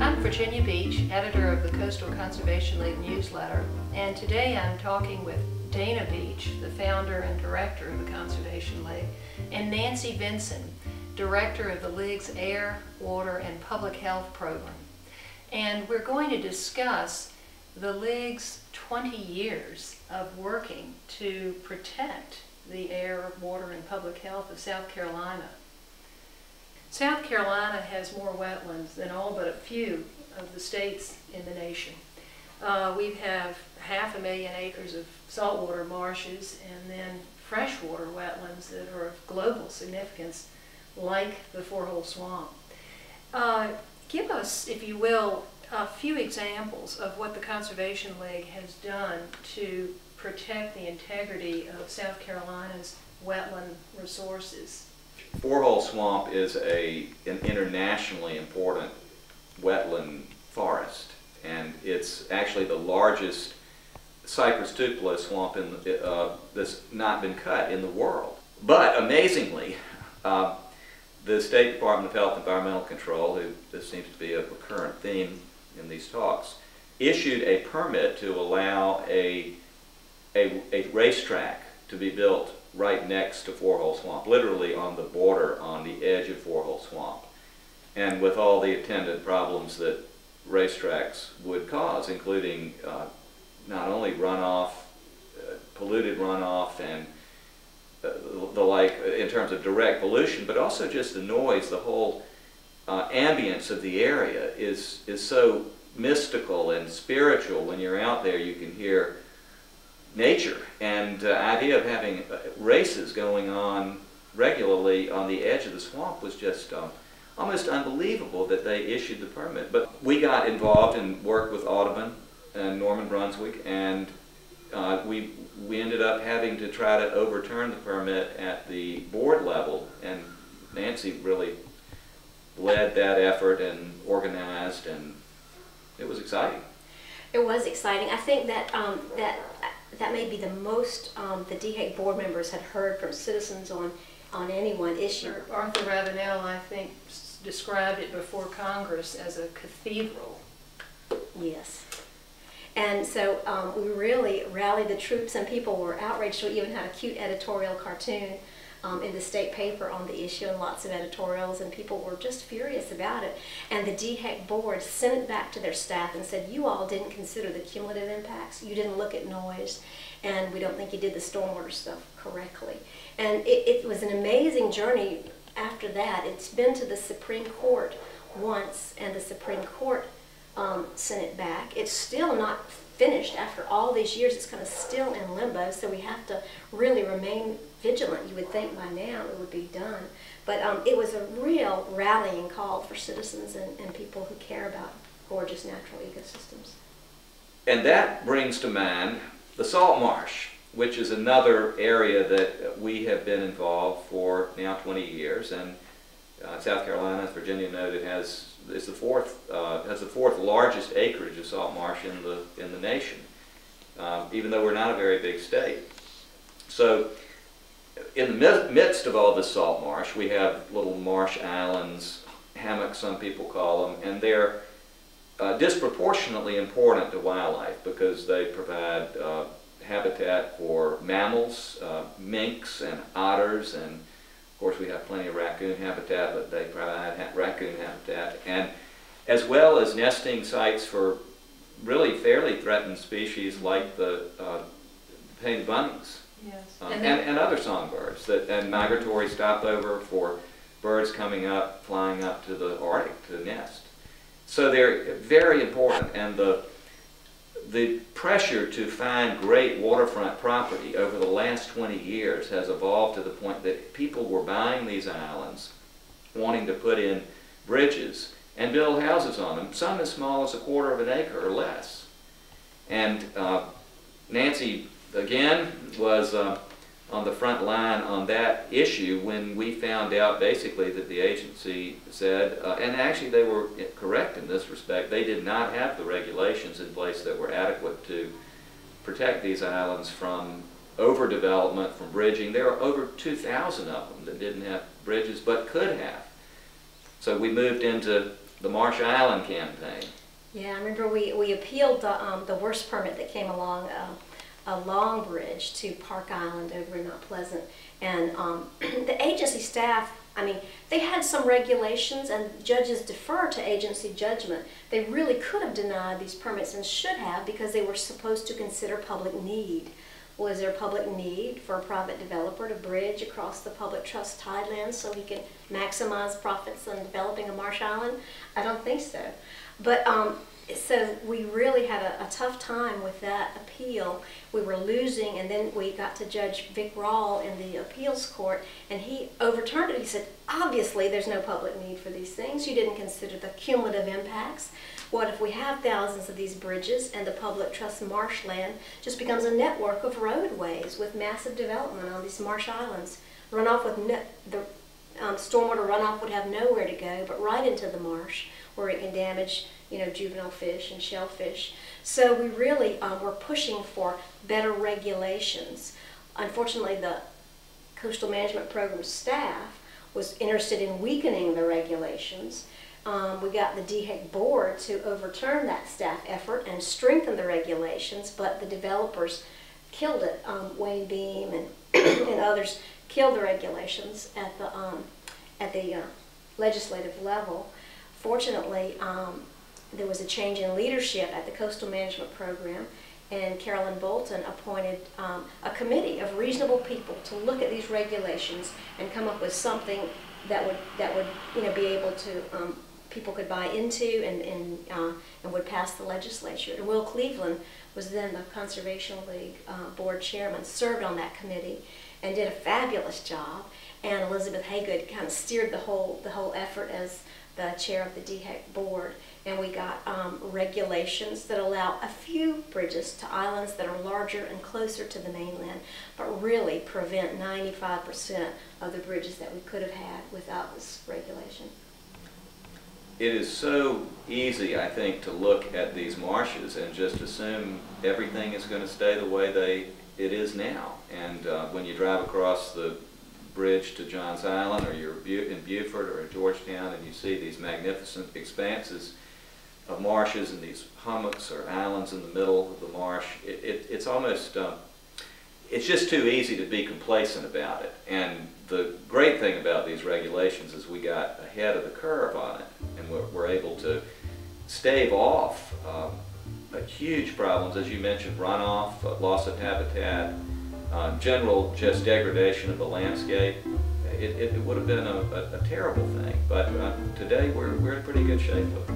I'm Virginia Beach, editor of the Coastal Conservation League newsletter, and today I'm talking with Dana Beach, the founder and director of the Conservation League, and Nancy Vinson, director of the League's Air, Water, and Public Health program. And we're going to discuss the League's 20 years of working to protect the air, water, and public health of South Carolina. South Carolina has more wetlands than all but a few of the states in the nation. We have 500,000 acres of saltwater marshes and then freshwater wetlands that are of global significance, like the Four-Hole Swamp. Give us, if you will, a few examples of what the Conservation League has done to protect the integrity of South Carolina's wetland resources. Four-Hole Swamp is an internationally important wetland forest, and it's actually the largest cypress tupelo swamp that's not been cut in the world. But amazingly, the State Department of Health and Environmental Control, who this seems to be a recurrent theme in these talks, issued a permit to allow a racetrack to be built right next to Four-Hole Swamp, literally on the border, on the edge of Four-Hole Swamp, and with all the attendant problems that racetracks would cause, including not only runoff, polluted runoff, and the like in terms of direct pollution, but also just the noise. The whole ambience of the area is so mystical and spiritual. When you're out there, you can hear nature, and the idea of having races going on regularly on the edge of the swamp was just almost unbelievable that they issued the permit. But we got involved and worked with Audubon and Norman Brunswick, and we ended up having to try to overturn the permit at the board level, and Nancy really led that effort and organized, and it was exciting. It was exciting. I think that that may be the most the DHEC board members had heard from citizens on any one issue. Arthur Ravenel, I think, described it before Congress as a cathedral. Yes. And so we really rallied the troops, and people were outraged. We even had a cute editorial cartoon in the state paper on the issue, and lots of editorials, and people were just furious about it. And the DHEC board sent it back to their staff and said, you all didn't consider the cumulative impacts, you didn't look at noise, and we don't think you did the stormwater stuff correctly. And it was an amazing journey after that. It's been to the Supreme Court once, and the Supreme Court sent it back. It's still not finished after all these years. It's kind of still in limbo, so we have to really remain vigilant. You would think by now it would be done. But it was a real rallying call for citizens and people who care about gorgeous natural ecosystems. And that brings to mind the salt marsh, which is another area that we have been involved for now 20 years. And South Carolina, as Virginia noted, has the fourth largest acreage of salt marsh in the nation, even though we're not a very big state. So in the midst of all this salt marsh, we have little marsh islands, hammocks some people call them, and they're disproportionately important to wildlife because they provide habitat for mammals, minks and otters, and of course we have plenty of raccoon habitat, but they provide raccoon habitat, and as well as nesting sites for really fairly threatened species like the painted bunnies. Yes. And other songbirds, and migratory stopover for birds coming up, flying up to the Arctic to nest. So they're very important, and the pressure to find great waterfront property over the last 20 years has evolved to the point that people were buying these islands, wanting to put in bridges and build houses on them, some as small as 1/4 of an acre or less. And Nancy, again, was on the front line on that issue when we found out basically that the agency said, and actually they were correct in this respect, they did not have the regulations in place that were adequate to protect these islands from overdevelopment, from bridging. There are over 2,000 of them that didn't have bridges but could have. So we moved into the Marsh Island campaign. Yeah, I remember we appealed the worst permit that came along, a long bridge to Park Island over in Mount Pleasant. And the agency staff, I mean, they had some regulations, and judges defer to agency judgment. They really could have denied these permits and should have, because they were supposed to consider public need. Was there public need for a private developer to bridge across the public trust tidelands so he can maximize profits on developing a Marsh Island? I don't think so. But so we really had a tough time with that appeal. We were losing, and then we got to Judge Vic Rawl in the appeals court, and he overturned it. He said, obviously there's no public need for these things. You didn't consider the cumulative impacts. What if we have thousands of these bridges and the public trust marshland just becomes a network of roadways with massive development on these Marsh Islands? Runoff with the stormwater runoff would have nowhere to go but right into the marsh, where it can damage, you know, juvenile fish and shellfish. So we really were pushing for better regulations. Unfortunately, the Coastal Management Program staff was interested in weakening the regulations. We got the DHEC board to overturn that staff effort and strengthen the regulations, but the developers killed it. Wayne Beam and, and others killed the regulations at the legislative level. Fortunately, there was a change in leadership at the Coastal Management Program, and Carolyn Bolton appointed a committee of reasonable people to look at these regulations and come up with something that would you know, be able to people could buy into and would pass the legislature. And Will Cleveland was then the Conservation League board chairman, served on that committee and did a fabulous job. And Elizabeth Haygood kind of steered the whole effort as the chair of the DHEC board. And we got regulations that allow a few bridges to islands that are larger and closer to the mainland, but really prevent 95% of the bridges that we could have had without this regulation. It is so easy, I think, to look at these marshes and just assume everything is going to stay the way it is now. And when you drive across the bridge to Johns Island, or you're in Beaufort or in Georgetown, and you see these magnificent expanses of marshes and these hummocks or islands in the middle of the marsh, it's almost, it's just too easy to be complacent about it. And the great thing about these regulations is we got ahead of the curve on it, and we're able to stave off huge problems, as you mentioned, runoff, loss of habitat, general just degradation of the landscape. It would have been a terrible thing, but today we're in pretty good shape with it.